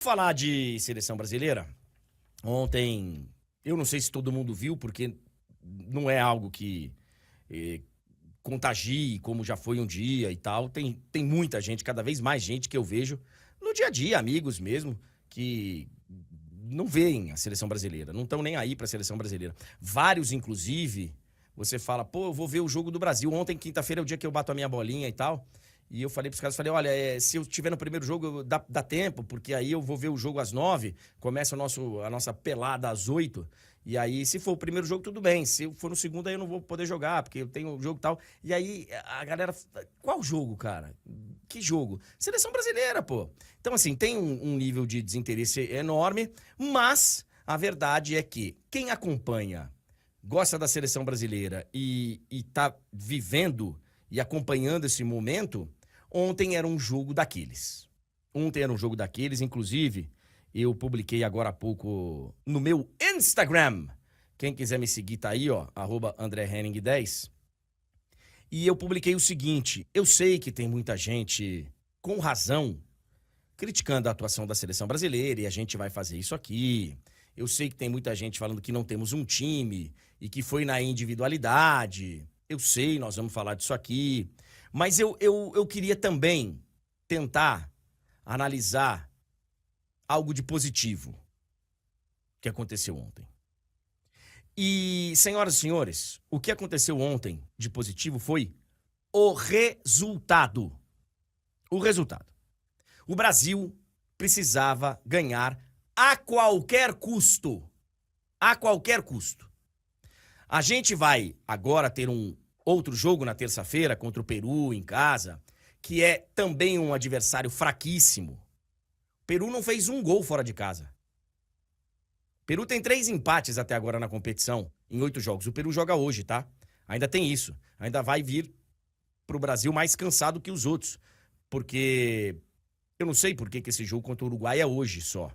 Falar de seleção brasileira, ontem, eu não sei se todo mundo viu, porque não é algo que eh, contagie como já foi um dia e tal. Tem muita gente, cada vez mais gente que eu vejo no dia a dia, amigos mesmo, que não veem a seleção brasileira, não estão nem aí pra seleção brasileira. Vários, inclusive, você fala, pô, eu vou ver o jogo do Brasil. Ontem, quinta-feira, é o dia que eu bato a minha bolinha e tal. E eu falei pros caras, falei, olha, se eu estiver no primeiro jogo, dá tempo, porque aí eu vou ver o jogo às 9, começa a nossa pelada às 8, e aí se for o primeiro jogo, tudo bem, se for no segundo, aí eu não vou poder jogar, porque eu tenho o jogo e tal. E aí a galera, qual jogo, cara? Que jogo? Seleção brasileira, pô. Então, assim, tem um nível de desinteresse enorme, mas a verdade é que quem acompanha, gosta da seleção brasileira e tá vivendo e acompanhando esse momento. Ontem era um jogo daqueles. Inclusive, eu publiquei agora há pouco no meu Instagram. Quem quiser me seguir tá aí, ó, @AndréHenning10. E eu publiquei o seguinte, eu sei que tem muita gente, com razão, criticando a atuação da seleção brasileira, e a gente vai fazer isso aqui. Eu sei que tem muita gente falando que não temos um time e que foi na individualidade. Eu sei, nós vamos falar disso aqui. Mas eu queria também tentar analisar algo de positivo que aconteceu ontem. E, senhoras e senhores, o que aconteceu ontem de positivo foi o resultado. O resultado. O Brasil precisava ganhar a qualquer custo. A qualquer custo. A gente vai agora ter um outro jogo na terça-feira contra o Peru em casa, que é também um adversário fraquíssimo. O Peru não fez um gol fora de casa. O Peru tem 3 empates até agora na competição, em 8 jogos. O Peru joga hoje, tá? Ainda tem isso. Ainda vai vir pro Brasil mais cansado que os outros. Porque eu não sei por que esse jogo contra o Uruguai é hoje só.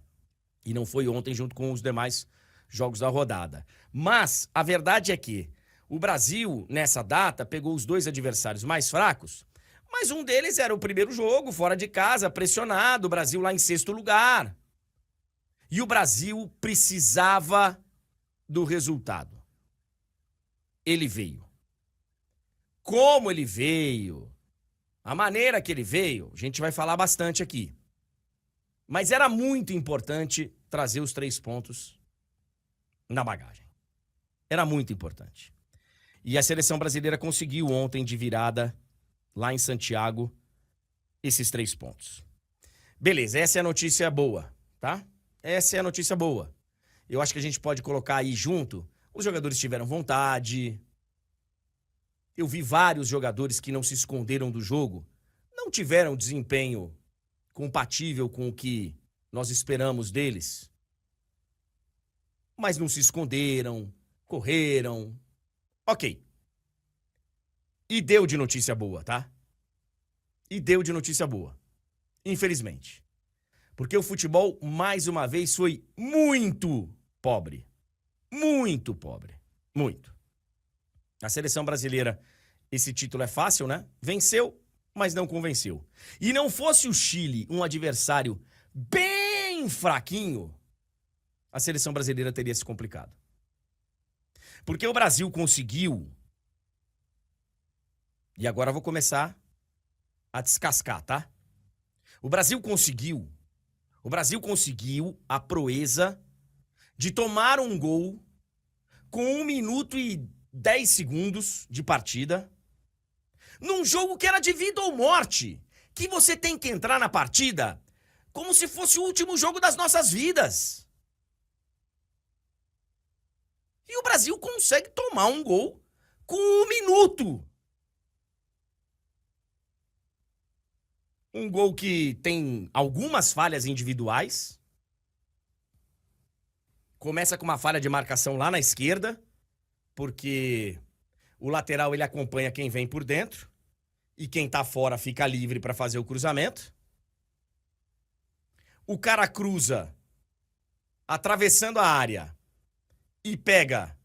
E não foi ontem junto com os demais jogos da rodada. Mas a verdade é que o Brasil, nessa data, pegou os 2 adversários mais fracos, mas um deles era o primeiro jogo, fora de casa, pressionado, o Brasil lá em 6º lugar. E o Brasil precisava do resultado. Ele veio. Como ele veio, a maneira que ele veio, a gente vai falar bastante aqui. Mas era muito importante trazer os 3 pontos na bagagem. Era muito importante. E a seleção brasileira conseguiu ontem de virada, lá em Santiago, esses 3 pontos. Beleza, essa é a notícia boa, tá? Essa é a notícia boa. Eu acho que a gente pode colocar aí junto, os jogadores tiveram vontade. Eu vi vários jogadores que não se esconderam do jogo, não tiveram desempenho compatível com o que nós esperamos deles. Mas não se esconderam, correram. Ok. E deu de notícia boa, tá? E deu de notícia boa. Infelizmente. Porque o futebol, mais uma vez, foi muito pobre. Muito pobre. Muito. A seleção brasileira, esse título é fácil, né? Venceu, mas não convenceu. E não fosse o Chile um adversário bem fraquinho, a seleção brasileira teria se complicado. Porque o Brasil conseguiu, e agora eu vou começar a descascar, tá? O Brasil conseguiu a proeza de tomar um gol com 1 minuto e 10 segundos de partida, num jogo que era de vida ou morte, que você tem que entrar na partida como se fosse o último jogo das nossas vidas. E o Brasil consegue tomar um gol com 1 minuto. Um gol que tem algumas falhas individuais. Começa com uma falha de marcação lá na esquerda, porque o lateral ele acompanha quem vem por dentro e quem tá fora fica livre para fazer o cruzamento. O cara cruza atravessando a área e pega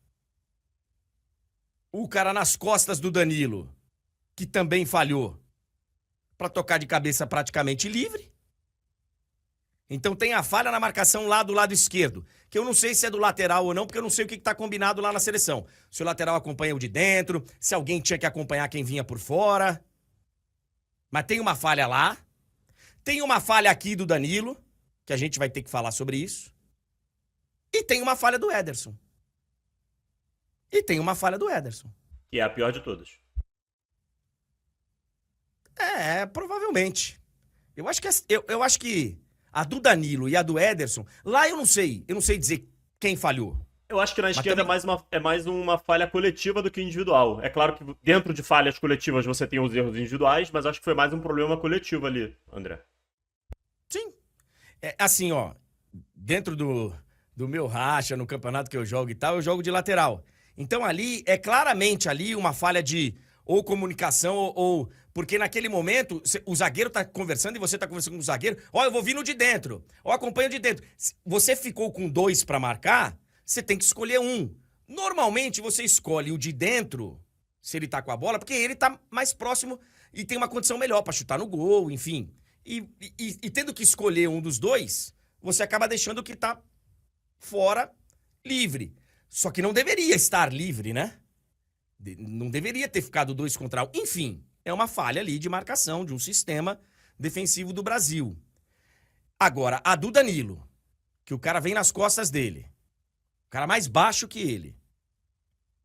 o cara nas costas do Danilo, que também falhou, para tocar de cabeça praticamente livre. Então tem a falha na marcação lá do lado esquerdo, que eu não sei se é do lateral ou não, porque eu não sei o que tá combinado lá na seleção. Se o lateral acompanha o de dentro, se alguém tinha que acompanhar quem vinha por fora. Mas tem uma falha lá. Tem uma falha aqui do Danilo, que a gente vai ter que falar sobre isso. E tem uma falha do Ederson. Que é a pior de todas. Provavelmente. Eu acho que a do Danilo e a do Ederson, lá eu não sei dizer quem falhou. Eu acho que na esquerda também... é mais uma falha coletiva do que individual. É claro que dentro de falhas coletivas você tem os erros individuais, mas acho que foi mais um problema coletivo ali, André. Sim. Assim, ó, dentro do meu racha, no campeonato que eu jogo e tal, eu jogo de lateral. Então ali, é claramente ali uma falha de ou comunicação ou porque naquele momento o zagueiro tá conversando e você tá conversando com o zagueiro, ó, eu vou vir no de dentro, ó, acompanha o de dentro. Você ficou com 2 pra marcar, você tem que escolher um. Normalmente você escolhe o de dentro, se ele tá com a bola, porque ele tá mais próximo e tem uma condição melhor pra chutar no gol, enfim. E tendo que escolher um dos dois, você acaba deixando o que tá fora livre. Só que não deveria estar livre, né? Não deveria ter ficado 2 contra 1. Enfim, é uma falha ali de marcação de um sistema defensivo do Brasil. Agora, a do Danilo, que o cara vem nas costas dele, o cara mais baixo que ele,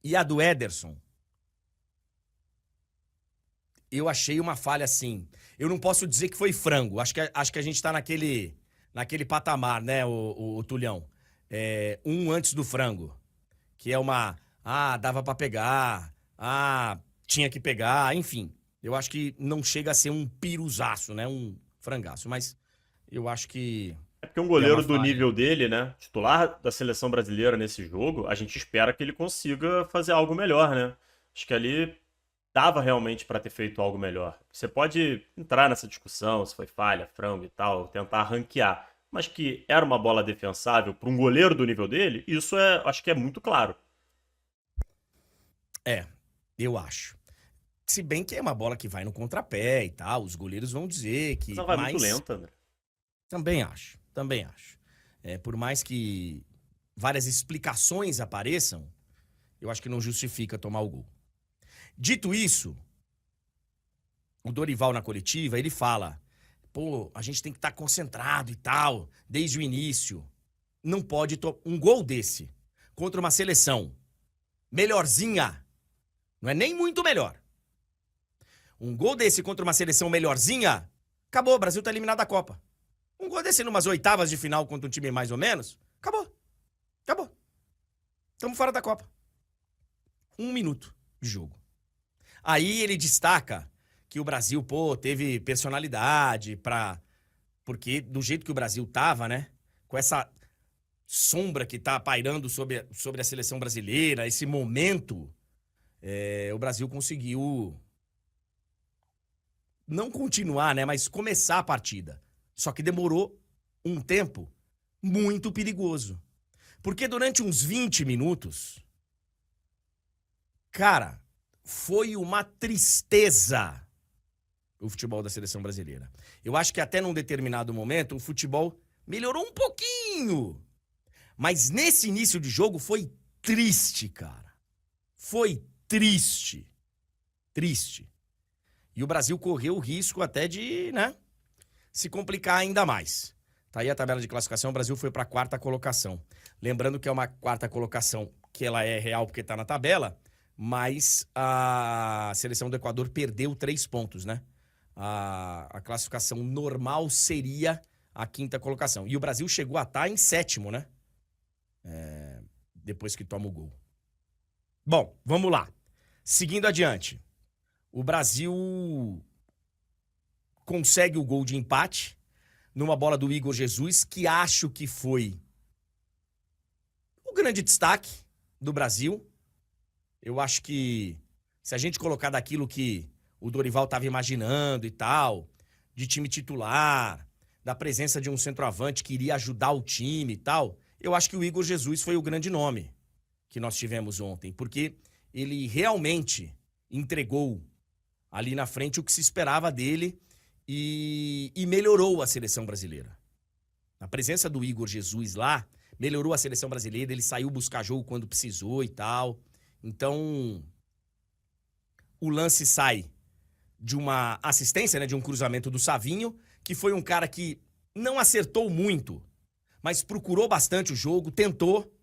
e a do Ederson, eu achei uma falha assim. Eu não posso dizer que foi frango. Acho que a gente tá naquele patamar, né, o Tulhão? Um antes do frango. Que é uma... Ah, dava pra pegar. Ah, tinha que pegar. Enfim, eu acho que não chega a ser um piruzaço, né? Um frangaço. Mas eu acho que... É porque um goleiro do nível dele, né? Titular da seleção brasileira nesse jogo, a gente espera que ele consiga fazer algo melhor, né? Acho que ali dava realmente pra ter feito algo melhor. Você pode entrar nessa discussão se foi falha, frango e tal, tentar ranquear. Mas que era uma bola defensável para um goleiro do nível dele, isso acho que é muito claro. Eu acho. Se bem que é uma bola que vai no contrapé e tal, os goleiros vão dizer que... Mas ela vai muito lenta, André. Também acho. Por mais que várias explicações apareçam, eu acho que não justifica tomar o gol. Dito isso, o Dorival na coletiva, ele fala, pô, a gente tem que estar concentrado e tal, desde o início. Não pode um gol desse contra uma seleção melhorzinha, não é nem muito melhor. Um gol desse contra uma seleção melhorzinha, acabou, o Brasil tá eliminado da Copa. Um gol desse numas oitavas de final contra um time mais ou menos, acabou. Estamos fora da Copa. 1 minuto de jogo. Aí ele destaca que o Brasil, teve personalidade porque do jeito que o Brasil tava, né? Com essa sombra que tá pairando sobre a seleção brasileira, esse momento, o Brasil conseguiu não continuar, né? Mas começar a partida. Só que demorou um tempo muito perigoso. Porque durante uns 20 minutos, cara, foi uma tristeza o futebol da seleção brasileira. Eu acho que até num determinado momento o futebol melhorou um pouquinho. Mas nesse início de jogo foi triste, cara. Foi triste. E o Brasil correu o risco até de, né, se complicar ainda mais. Tá aí a tabela de classificação, o Brasil foi para a 4ª colocação. Lembrando que é uma 4ª colocação que ela é real porque tá na tabela, mas a seleção do Equador perdeu 3 pontos, né? A classificação normal seria a 5ª colocação. E o Brasil chegou a estar em 7º, né? Depois que toma o gol. Bom, vamos lá. Seguindo adiante. O Brasil consegue o gol de empate numa bola do Igor Jesus, que acho que foi o grande destaque do Brasil. Eu acho que se a gente colocar daquilo que o Dorival estava imaginando e tal, de time titular, da presença de um centroavante que iria ajudar o time e tal, eu acho que o Igor Jesus foi o grande nome que nós tivemos ontem, porque ele realmente entregou ali na frente o que se esperava dele e melhorou a seleção brasileira. A presença do Igor Jesus lá melhorou a seleção brasileira, ele saiu buscar jogo quando precisou e tal. Então, o lance sai de uma assistência, né, de um cruzamento do Savinho, que foi um cara que não acertou muito, mas procurou bastante o jogo, tentou.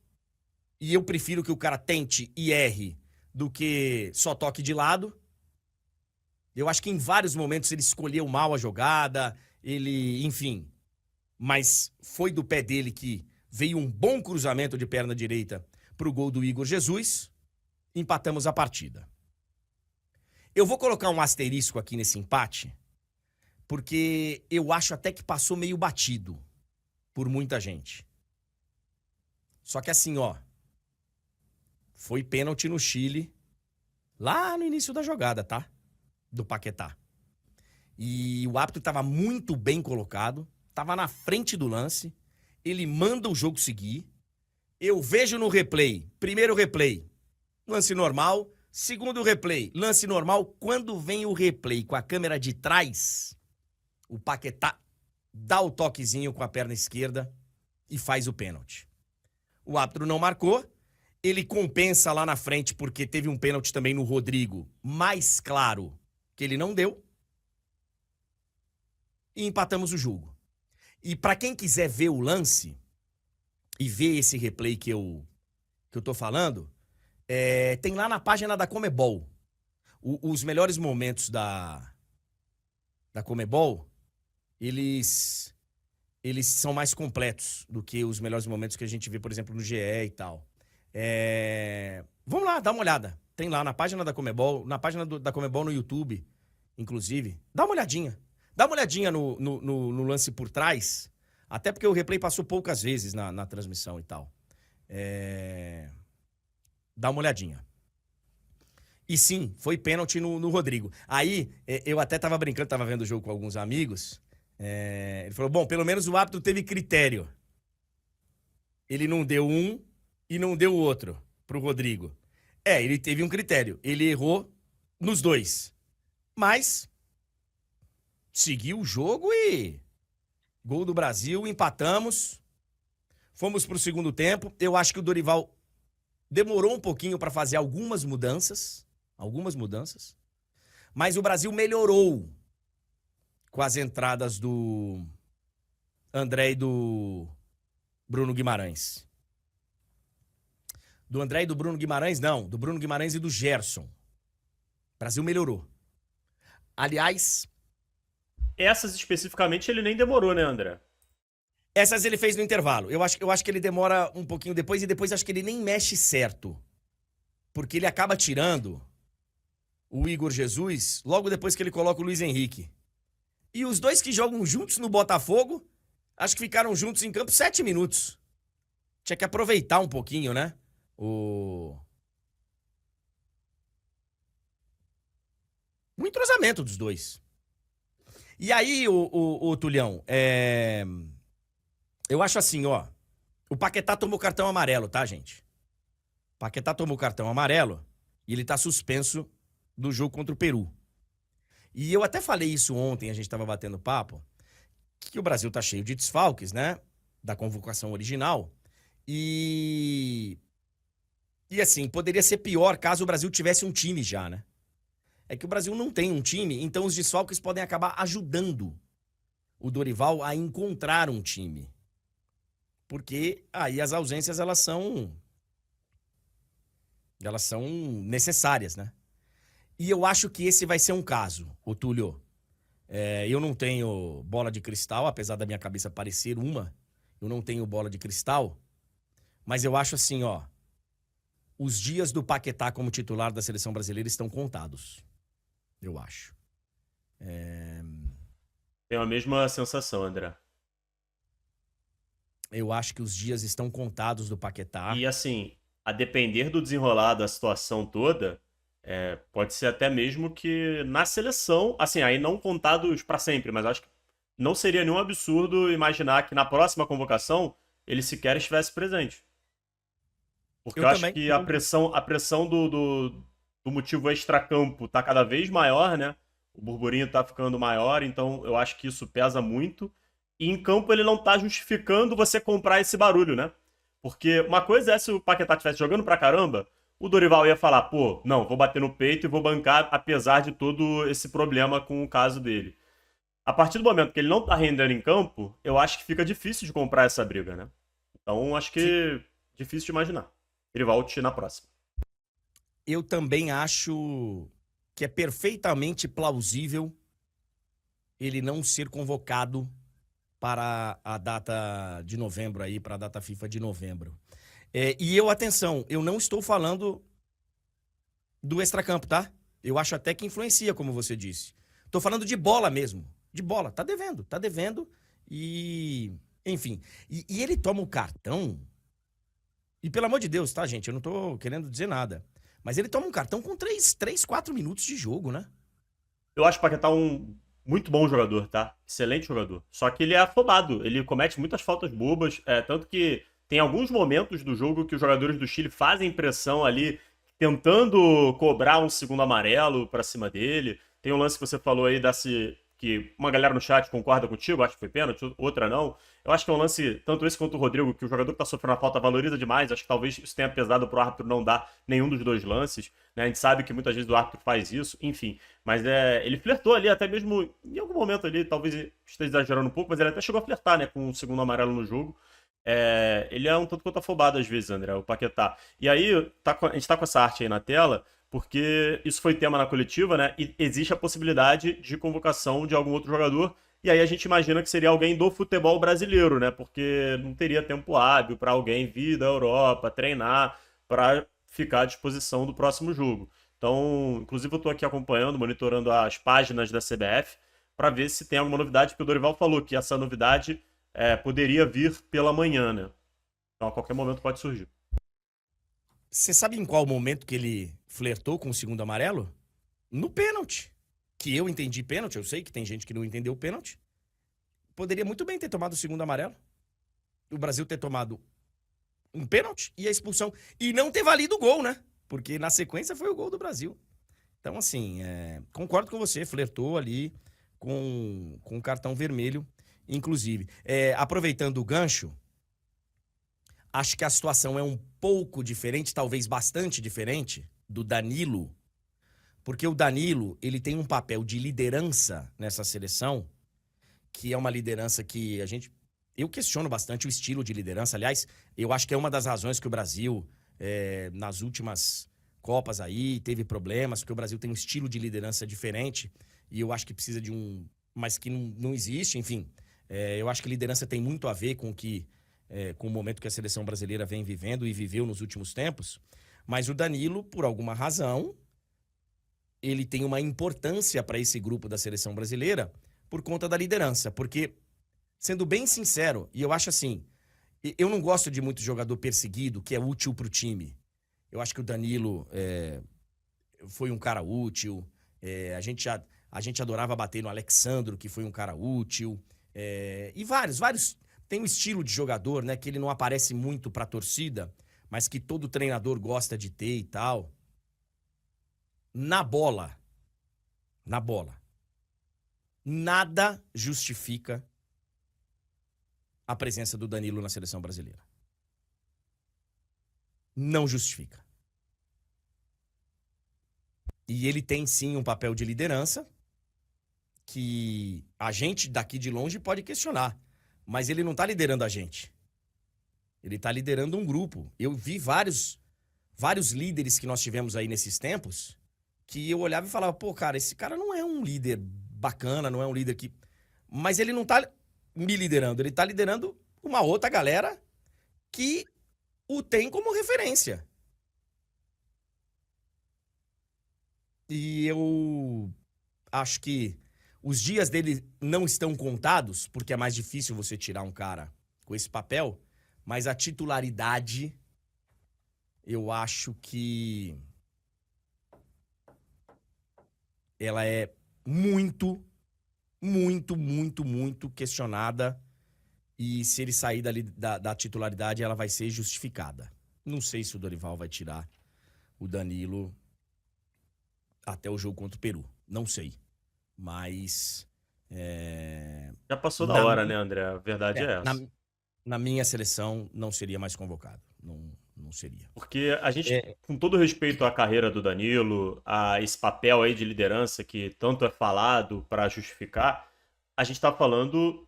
E eu prefiro que o cara tente e erre do que só toque de lado. Eu acho que em vários momentos ele escolheu mal a jogada, enfim. Mas foi do pé dele que veio um bom cruzamento de perna direita pro gol do Igor Jesus. Empatamos a partida. Eu vou colocar um asterisco aqui nesse empate, porque eu acho até que passou meio batido por muita gente. Só que assim, ó, foi pênalti no Chile lá no início da jogada, tá? Do Paquetá. E o árbitro estava muito bem colocado, estava na frente do lance, ele manda o jogo seguir. Eu vejo no replay, primeiro replay, lance normal. Segundo replay, lance normal. Quando vem o replay com a câmera de trás, o Paquetá dá o toquezinho com a perna esquerda e faz o pênalti. O árbitro não marcou, ele compensa lá na frente porque teve um pênalti também no Rodrigo, mais claro que ele não deu. E empatamos o jogo. E para quem quiser ver o lance e ver esse replay que eu tô falando, tem lá na página da Conmebol. Os melhores momentos da Conmebol, eles são mais completos do que os melhores momentos que a gente vê, por exemplo, no GE e tal. Vamos lá, dá uma olhada. Tem lá na página da Conmebol, na página da Conmebol no YouTube, inclusive. Dá uma olhadinha. Dá uma olhadinha no lance por trás, até porque o replay passou poucas vezes na transmissão e tal. Dá uma olhadinha. E sim, foi pênalti no Rodrigo. Aí, eu até tava brincando, tava vendo o jogo com alguns amigos. Ele falou, bom, pelo menos o árbitro teve critério. Ele não deu um e não deu o outro pro Rodrigo. Ele teve um critério. Ele errou nos dois. Mas seguiu o jogo e gol do Brasil, empatamos. Fomos pro segundo tempo. Eu acho que o Dorival demorou um pouquinho para fazer algumas mudanças, mas o Brasil melhorou com as entradas do André e do Bruno Guimarães. Do André e do Bruno Guimarães, não, do Bruno Guimarães e do Gerson. O Brasil melhorou. Aliás, essas especificamente ele nem demorou, né, André? Essas ele fez no intervalo. Eu acho que ele demora um pouquinho depois e depois acho que ele nem mexe certo. Porque ele acaba tirando o Igor Jesus logo depois que ele coloca o Luiz Henrique. E os dois que jogam juntos no Botafogo, acho que ficaram juntos em campo 7 minutos. Tinha que aproveitar um pouquinho, né? O entrosamento dos dois. E aí, o Tulhão, eu acho assim, ó. O Paquetá tomou cartão amarelo, tá, gente? O Paquetá tomou cartão amarelo e ele tá suspenso do jogo contra o Peru. E eu até falei isso ontem, a gente tava batendo papo, que o Brasil tá cheio de desfalques, né? Da convocação original. E assim, poderia ser pior caso o Brasil tivesse um time já, né? É que o Brasil não tem um time, então os desfalques podem acabar ajudando o Dorival a encontrar um time. Porque aí as ausências, elas são necessárias, né? E eu acho que esse vai ser um caso, o Túlio. Eu não tenho bola de cristal, apesar da minha cabeça parecer uma. Eu não tenho bola de cristal. Mas eu acho assim, ó. Os dias do Paquetá como titular da seleção brasileira estão contados. Eu acho. Tenho a mesma sensação, André. Eu acho que os dias estão contados do Paquetá. E assim, a depender do desenrolar da situação toda, pode ser até mesmo que na seleção, assim, aí não contados para sempre, mas acho que não seria nenhum absurdo imaginar que na próxima convocação ele sequer estivesse presente. Porque eu acho que a pressão do motivo extracampo tá cada vez maior, né? O burburinho tá ficando maior, então eu acho que isso pesa muito. E em campo ele não tá justificando você comprar esse barulho, né? Porque uma coisa é se o Paquetá estivesse jogando pra caramba, o Dorival ia falar, pô, não, vou bater no peito e vou bancar apesar de todo esse problema com o caso dele. A partir do momento que ele não tá rendendo em campo, eu acho que fica difícil de comprar essa briga, né? Então acho Sim. que difícil de imaginar. Ele volte na próxima. Eu também acho que é perfeitamente plausível ele não ser convocado para a data de novembro aí, para a data FIFA de novembro. Atenção, eu não estou falando do extracampo, tá? Eu acho até que influencia, como você disse. Tô falando de bola mesmo. De bola. Tá devendo. E. Enfim. E ele toma o cartão. E pelo amor de Deus, tá, gente? Eu não tô querendo dizer nada. Mas ele toma um cartão com 4 minutos de jogo, né? Eu acho o Paquetá um muito bom jogador, tá? Excelente jogador. Só que ele é afobado, ele comete muitas faltas bobas, tanto que tem alguns momentos do jogo que os jogadores do Chile fazem pressão ali, tentando cobrar um segundo amarelo pra cima dele. Tem um lance que você falou aí desse que uma galera no chat concorda contigo, acho que foi pênalti, outra não. Eu acho que é um lance, tanto esse quanto o Rodrigo, que o jogador que tá sofrendo a falta valoriza demais. Acho que talvez isso tenha pesado pro árbitro não dar nenhum dos dois lances, né? A gente sabe que muitas vezes o árbitro faz isso, enfim. Mas ele flertou ali, até mesmo em algum momento ali, talvez esteja exagerando um pouco, mas ele até chegou a flertar, né, com o segundo amarelo no jogo. Ele é um tanto quanto afobado às vezes, André, o Paquetá. E aí, a gente tá com essa arte aí na tela, porque isso foi tema na coletiva, né? E existe a possibilidade de convocação de algum outro jogador. E aí a gente imagina que seria alguém do futebol brasileiro, né? Porque não teria tempo hábil para alguém vir da Europa, treinar, para ficar à disposição do próximo jogo. Então, inclusive eu estou aqui acompanhando, monitorando as páginas da CBF para ver se tem alguma novidade, porque o Dorival falou que essa novidade poderia vir pela manhã, né? Então a qualquer momento pode surgir. Você sabe em qual momento que ele flertou com o segundo amarelo? No pênalti. Que eu entendi pênalti, eu sei que tem gente que não entendeu o pênalti. Poderia muito bem ter tomado o segundo amarelo. O Brasil ter tomado um pênalti e a expulsão. E não ter valido o gol, né? Porque na sequência foi o gol do Brasil. Então, assim, concordo com você, flertou ali com o cartão vermelho, inclusive. Aproveitando o gancho, acho que a situação é um pouco diferente, talvez bastante diferente, do Danilo, porque o Danilo, ele tem um papel de liderança nessa seleção, que é uma liderança que eu questiono bastante o estilo de liderança. Aliás, eu acho que é uma das razões que o Brasil, nas últimas Copas aí, teve problemas, porque o Brasil tem um estilo de liderança diferente, e eu acho que precisa de um... mas que não existe, enfim. Eu acho que liderança tem muito a ver com o momento que a seleção brasileira vem vivendo e viveu nos últimos tempos. Mas o Danilo, por alguma razão, ele tem uma importância para esse grupo da seleção brasileira por conta da liderança. Porque, sendo bem sincero, e eu acho assim, eu não gosto de muito jogador perseguido que é útil para o time. Eu acho que o Danilo foi um cara útil. A gente adorava bater no Alexandro, que foi um cara útil. E vários. Tem um estilo de jogador, né? Que ele não aparece muito pra torcida, mas que todo treinador gosta de ter e tal. Na bola, nada justifica a presença do Danilo na seleção brasileira. Não justifica. E ele tem sim um papel de liderança que a gente daqui de longe pode questionar, mas ele não tá liderando a gente. Ele tá liderando um grupo. Eu vi vários líderes que nós tivemos aí nesses tempos que eu olhava e falava, pô, cara, esse cara não é um líder bacana, não é um líder que... Mas ele não tá me liderando, ele tá liderando uma outra galera que o tem como referência. E eu acho que os dias dele não estão contados, porque é mais difícil você tirar um cara com esse papel, mas a titularidade, eu acho que ela é muito, muito, muito, muito questionada. E se ele sair da titularidade, ela vai ser justificada. Não sei se o Dorival vai tirar o Danilo até o jogo contra o Peru. Não sei. Mas Já passou da Na, hora, né, André? A verdade é na, essa. na minha seleção, não seria mais convocado. Não seria. Porque a gente, É, com todo respeito à carreira do Danilo, a esse papel aí de liderança que tanto é falado para justificar, a gente tá falando,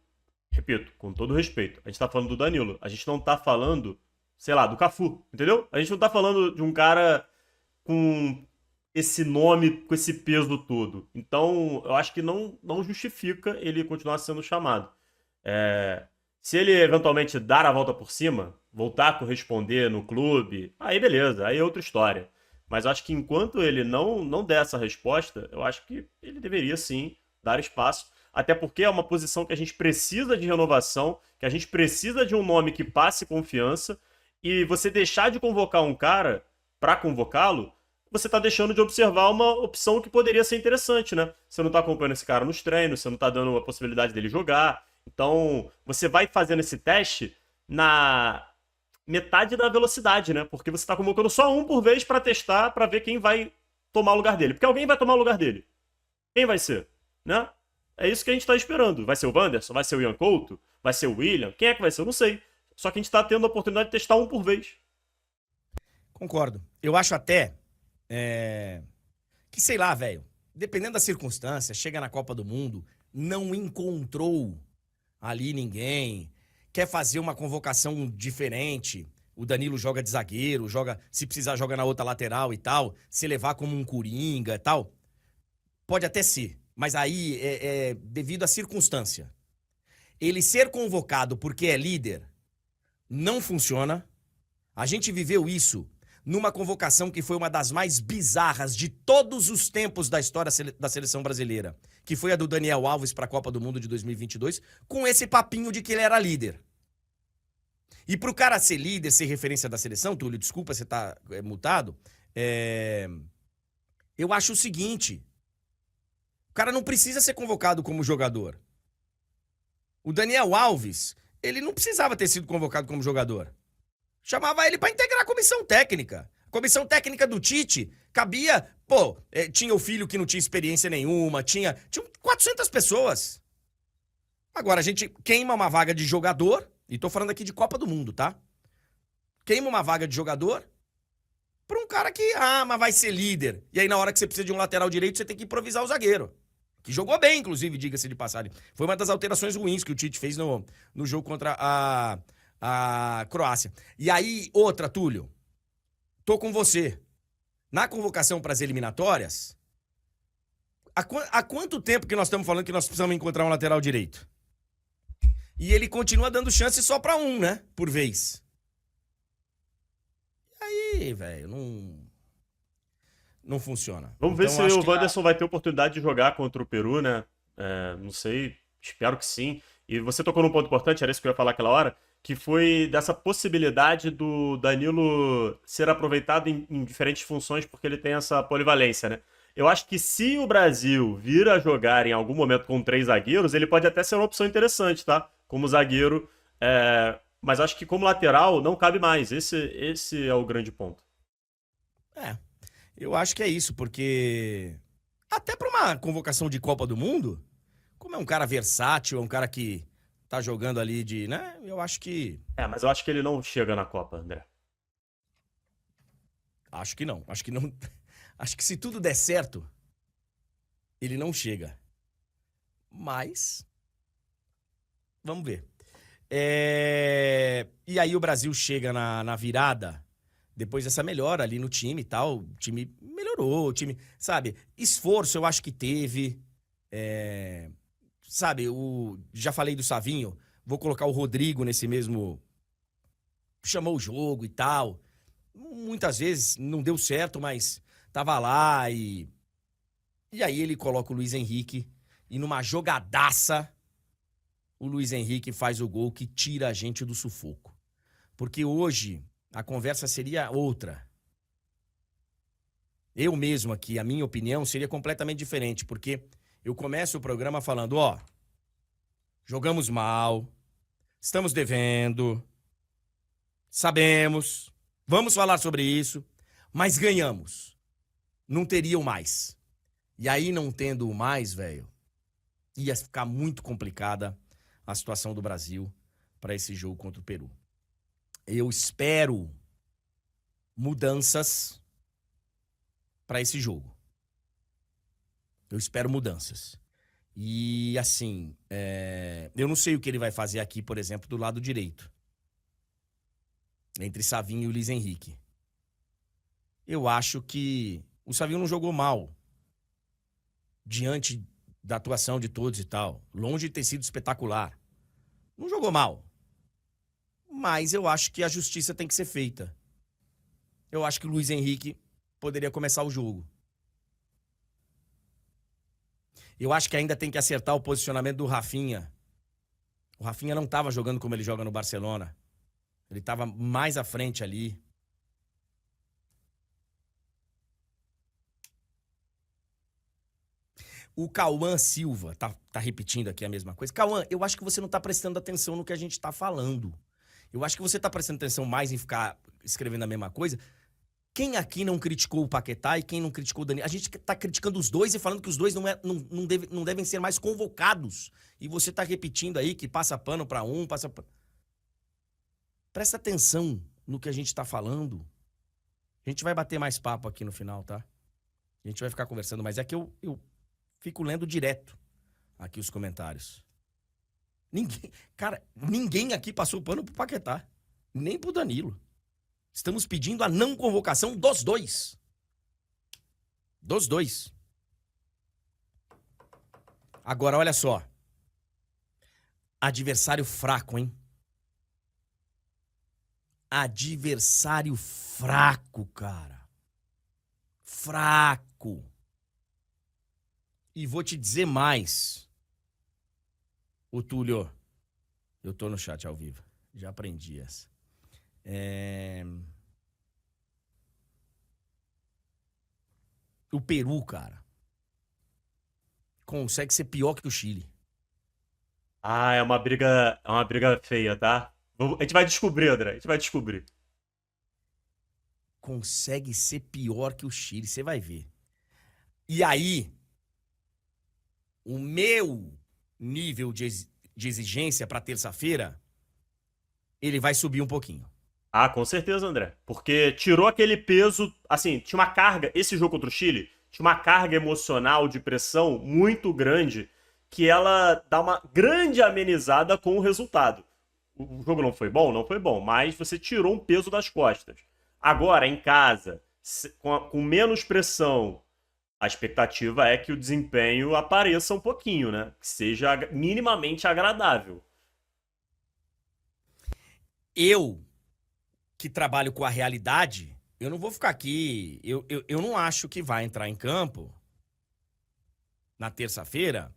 repito, com todo respeito, a gente tá falando do Danilo. A gente não tá falando, sei lá, do Cafu, entendeu? A gente não tá falando de um cara com esse nome, com esse peso todo. Então, eu acho que não justifica ele continuar sendo chamado. É, se ele eventualmente dar a volta por cima, voltar a corresponder no clube, aí beleza, aí é outra história. Mas eu acho que enquanto ele não der essa resposta, eu acho que ele deveria sim dar espaço. Até porque é uma posição que a gente precisa de renovação, que a gente precisa de um nome que passe confiança. E você deixar de convocar um cara para convocá-lo, você está deixando de observar uma opção que poderia ser interessante, né? Você não está acompanhando esse cara nos treinos, você não está dando a possibilidade dele jogar. Então, você vai fazendo esse teste na metade da velocidade, né? Porque você está convocando só um por vez para testar, para ver quem vai tomar o lugar dele. Porque alguém vai tomar o lugar dele. Quem vai ser? Né? É isso que a gente está esperando. Vai ser o Wanderson? Vai ser o Ian Couto? Vai ser o William? Quem é que vai ser? Eu não sei. Só que a gente está tendo a oportunidade de testar um por vez. concordo. Eu acho até que, sei lá, velho, dependendo da circunstância, chega na Copa do Mundo, não encontrou ali ninguém, quer fazer uma convocação diferente. O Danilo joga de zagueiro, joga, se precisar, joga na outra lateral e tal, se levar como um coringa e tal. Pode até ser, mas aí é devido à circunstância. Ele ser convocado porque é líder não funciona. A gente viveu isso numa convocação que foi uma das mais bizarras de todos os tempos da história da seleção brasileira, que foi a do Daniel Alves para a Copa do Mundo de 2022, com esse papinho de que ele era líder. E pro cara ser líder, ser referência da seleção, Túlio, desculpa, você tá mutado, eu acho o seguinte, o cara não precisa ser convocado como jogador. O Daniel Alves, ele não precisava ter sido convocado como jogador. Chamava ele pra integrar a comissão técnica. A comissão técnica do Tite cabia, tinha o filho que não tinha experiência nenhuma, tinha 400 pessoas. Agora a gente queima uma vaga de jogador, e tô falando aqui de Copa do Mundo, tá? Queima uma vaga de jogador pra um cara que, mas vai ser líder. E aí na hora que você precisa de um lateral direito, você tem que improvisar o zagueiro. Que jogou bem, inclusive, diga-se de passagem. Foi uma das alterações ruins que o Tite fez no jogo contra a Croácia. E aí, outra, Túlio. Tô com você. Na convocação para as eliminatórias, há quanto tempo que nós estamos falando que nós precisamos encontrar um lateral direito? E ele continua dando chance só para um, né? Por vez. E aí, velho, não funciona. Vamos ver Então, se acho o que Wanderson vai ter oportunidade de jogar contra o Peru, né? Não sei, espero que sim. E você tocou num ponto importante, era isso que eu ia falar aquela hora, que foi dessa possibilidade do Danilo ser aproveitado em diferentes funções porque ele tem essa polivalência, né? Eu acho que se o Brasil vir a jogar em algum momento com 3 zagueiros, ele pode até ser uma opção interessante, tá? Como zagueiro, mas acho que como lateral não cabe mais. Esse é o grande ponto. Eu acho que é isso, porque até para uma convocação de Copa do Mundo, como é um cara versátil, é um cara que tá jogando ali né? Eu acho que Mas eu acho que ele não chega na Copa, André. Acho que não. Acho que se tudo der certo, ele não chega. Mas vamos ver. E aí o Brasil chega na virada, depois dessa melhora ali no time e tal. O time melhorou, o time, sabe? Esforço eu acho que teve. Sabe, já falei do Savinho, vou colocar o Rodrigo nesse mesmo. Chamou o jogo e tal. Muitas vezes não deu certo, mas tava lá e aí ele coloca o Luiz Henrique e numa jogadaça o Luiz Henrique faz o gol que tira a gente do sufoco. Porque hoje a conversa seria outra. Eu mesmo aqui, a minha opinião seria completamente diferente, porque eu começo o programa falando, jogamos mal, estamos devendo, sabemos, vamos falar sobre isso, mas ganhamos. Não teria o mais. E aí, não tendo o mais, velho, ia ficar muito complicada a situação do Brasil para esse jogo contra o Peru. Eu espero mudanças para esse jogo. Eu espero mudanças. E, assim, eu não sei o que ele vai fazer aqui, por exemplo, do lado direito. Entre Savinho e o Luiz Henrique. Eu acho que o Savinho não jogou mal diante da atuação de todos e tal. Longe de ter sido espetacular. Não jogou mal. Mas eu acho que a justiça tem que ser feita. Eu acho que o Luiz Henrique poderia começar o jogo. Eu acho que ainda tem que acertar o posicionamento do Rafinha. O Rafinha não estava jogando como ele joga no Barcelona. Ele estava mais à frente ali. O Cauã Silva tá repetindo aqui a mesma coisa. Cauã, eu acho que você não tá prestando atenção no que a gente tá falando. Eu acho que você tá prestando atenção mais em ficar escrevendo a mesma coisa. Quem aqui não criticou o Paquetá e quem não criticou o Danilo? A gente tá criticando os dois e falando que os dois não devem ser mais convocados. E você tá repetindo aí que passa pano pra um, passa pano. Presta atenção no que a gente tá falando. A gente vai bater mais papo aqui no final, tá? A gente vai ficar conversando, mas é que eu fico lendo direto aqui os comentários. Ninguém aqui passou pano pro Paquetá. Nem pro Danilo. Estamos pedindo a não convocação dos dois. Dos dois. Agora, olha só. Adversário fraco, hein? Adversário fraco, cara. Fraco. E vou te dizer mais. Ô, Túlio, eu tô no chat ao vivo. Já aprendi essa. O Peru, cara, consegue ser pior que o Chile. Ah, é uma briga feia, tá? A gente vai descobrir, André. A gente vai descobrir. Consegue ser pior que o Chile, você vai ver. E aí, o meu nível de exigência para terça-feira, ele vai subir um pouquinho. Ah, com certeza, André. Porque tirou aquele peso, assim, tinha uma carga, esse jogo contra o Chile, tinha uma carga emocional de pressão muito grande, que ela dá uma grande amenizada com o resultado. O jogo não foi bom? Não foi bom, mas você tirou um peso das costas. Agora, em casa, com menos pressão, a expectativa é que o desempenho apareça um pouquinho, né? Que seja minimamente agradável. Eu, que trabalho com a realidade, eu não vou ficar aqui. Eu não acho que vai entrar em campo na terça-feira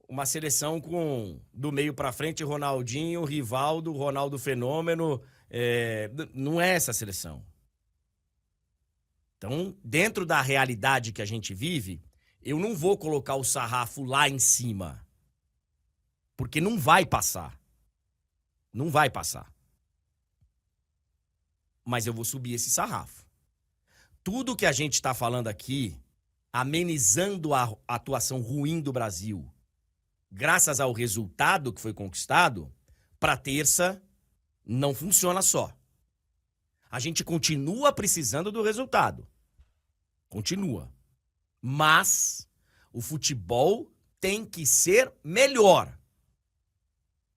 uma seleção com do meio pra frente Ronaldinho, Rivaldo, Ronaldo Fenômeno. Não é essa seleção. Então, dentro da realidade que a gente vive, eu não vou colocar o sarrafo lá em cima. Porque não vai passar. Não vai passar. Mas eu vou subir esse sarrafo. Tudo que a gente está falando aqui, amenizando a atuação ruim do Brasil, graças ao resultado que foi conquistado, para terça não funciona só. A gente continua precisando do resultado. Continua. Mas o futebol tem que ser melhor.